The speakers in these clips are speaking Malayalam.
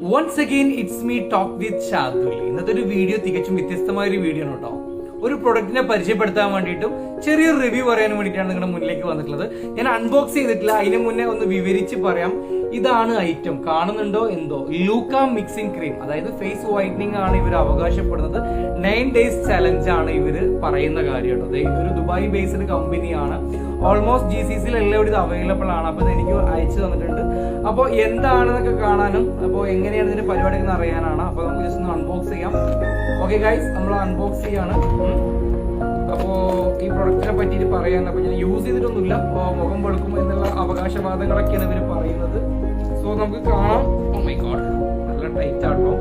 Once again it's me talk with Shaduli. ഇന്നത്തെ ഒരു വീഡിയോ തികച്ചും വ്യത്യസ്തമായ ഒരു വീഡിയോ ആണ് കേട്ടോ. ഒരു പ്രൊഡക്റ്റിനെ പരിചയപ്പെടുത്താൻ വേണ്ടിയിട്ടും ചെറിയൊരു റിവ്യൂ പറയാൻ വേണ്ടിയിട്ടാണ് നിങ്ങളുടെ മുന്നിലേക്ക് വന്നിട്ടുള്ളത്. ഞാൻ അൺബോക്സ് ചെയ്തിട്ടില്ല, അതിന് മുന്നേ ഒന്ന് വിവരിച്ച് പറയാം. ഇതാണ് ഐറ്റം, കാണുന്നുണ്ടോ എന്തോ, ലൂക്ക മിക്സിംഗ് ക്രീം. അതായത് ഫേസ് വൈറ്റനിങ് ആണ് ഇവർ അവകാശപ്പെടുന്നത്. 9 days ചലഞ്ച് ആണ് ഇവര് പറയുന്ന കാര്യം കേട്ടോ. ഇതൊരു ദുബായ് ബേസ്ഡ് കമ്പനിയാണ്. ഓൾമോസ്റ്റ് GCCയിൽ എല്ലാവരും ഇത് അവൈലബിൾ ആണ്. അപ്പൊ ഇത് എനിക്ക് അയച്ചു തന്നിട്ടുണ്ട്. അപ്പോൾ എന്താണെന്നൊക്കെ കാണാനും അപ്പോൾ എങ്ങനെയാണ് ഇതിന്റെ പരിപാടി എന്ന് അറിയാനാണ്. അപ്പൊ നമുക്ക് ജസ്റ്റ് ഒന്ന് അൺബോക്സ് ചെയ്യാം. ഓക്കെ ഗൈസ്, നമ്മൾ അൺബോക്സ് ചെയ്യാണ്. അപ്പോ ഈ പ്രൊഡക്റ്റിനെ പറ്റിയിട്ട് പറയാൻ, അപ്പൊ ഞാൻ യൂസ് ചെയ്തിട്ടൊന്നുമില്ല, മുഖം വെളുക്കും എന്നുള്ള അവകാശവാദങ്ങളൊക്കെയാണ് ഇവര് പറയുന്നത്. സോ നമുക്ക് കാണാം. ഓ മൈ ഗോഡ്, നല്ല ടൈറ്റ് ആട്ടോ.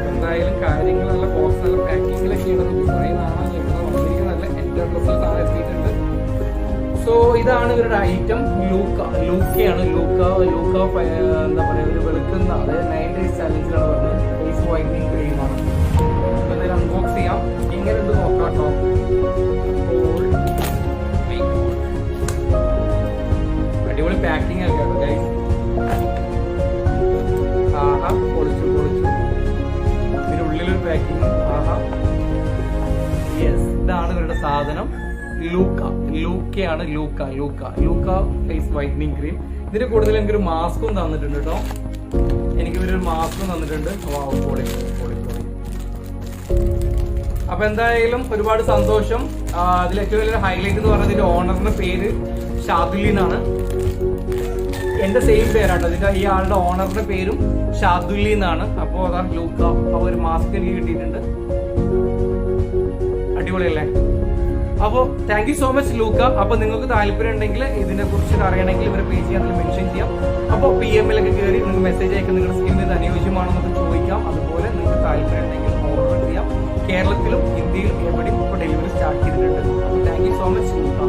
എന്തായാലും കാര്യങ്ങൾ നല്ല ബോക്സ്, നല്ല പാക്കിങ്ങിലൊക്കെയാണ്. നമുക്ക് പറയുന്നതാണ് വന്നിരിക്കുന്നത്. എന്റെ ഡ്രസ്സിൽ സാധനം എത്തിയിട്ടുണ്ട്. സോ ഇതാണ് ഇവരുടെ ഐറ്റം. ലൂക്കയാണ്. ലൂക്ക എന്താ പറയുക, ഒരു വെളുക്കുന്ന, അതായത് 9 days ചലഞ്ചിലാണ് പറഞ്ഞത്. ഫേസ് വൈറ്റനിങ് ക്രീമാണ്. എന്തായാലും അൺബോക്സ് ചെയ്യാം. ഇങ്ങനെ ഉണ്ട് നോക്കാട്ടോ. അടിപൊളി പാക്കിംഗ് ഒക്കെ ആണ് ഗൈസ്. ആഹാ, പൊളിച്ചു. ഇതിന്റെ ഉള്ളിലൊരു പാക്കിംഗ്. ആഹാ, യെസ്, ഇതാണ് ഇവരുടെ സാധനം. ലൂക്കയാണ്. ലൂക്ക ഫേസ് വൈറ്റനിങ് ക്രീം. ഇതിന്റെ കൂടുതൽ എനിക്കൊരു മാസ്കും തന്നിട്ടുണ്ട് കേട്ടോ. എനിക്കൊരു മാസ്കും തന്നിട്ടുണ്ട്. പൊളി. അപ്പൊ എന്തായാലും ഒരുപാട് സന്തോഷം. അതിൽ ഏറ്റവും വലിയൊരു ഹൈലൈറ്റ് എന്ന് പറയുന്നത് ഇതിന്റെ ഓണറിന്റെ പേര് ഷാദുലി എന്നാണ്. എന്റെ സെയിം പേരാട്ടോ. ഇതിന്റെ ഈ ആളുടെ ഓണറിന്റെ പേരും ഷാദുലി എന്നാണ്. അപ്പോ അതാ ലൂക്ക ഒരു മാസ്ക് എനിക്ക് കിട്ടിയിട്ടുണ്ട്. അടിപൊളിയല്ലേ? അപ്പോൾ താങ്ക് യു സോ മച്ച് ലൂക്ക. അപ്പോൾ നിങ്ങൾക്ക് താല്പര്യം ഉണ്ടെങ്കിൽ ഇതിനെ കുറിച്ച് അറിയണമെങ്കിൽ ഇവരെ പേജ് ചെയ്യാൻ മെൻഷൻ ചെയ്യാം. അപ്പോൾ PM-ലൊക്കെ കയറി നിങ്ങൾക്ക് മെസ്സേജ് അയക്കാൻ, നിങ്ങളുടെ സ്കിന്നിന് ഇത് അനുയോജ്യമാണോ എന്നൊക്കെ ചോദിക്കാം. അതുപോലെ നിങ്ങൾക്ക് താല്പര്യം ഉണ്ടെങ്കിൽ ഓർഡർ ചെയ്യാം. കേരളത്തിലും ഇന്ത്യയിലും എവിടെയും ഇപ്പോൾ ഡെലിവറി സ്റ്റാർട്ട് ചെയ്തിട്ടുണ്ട്. Thank you so much Luca.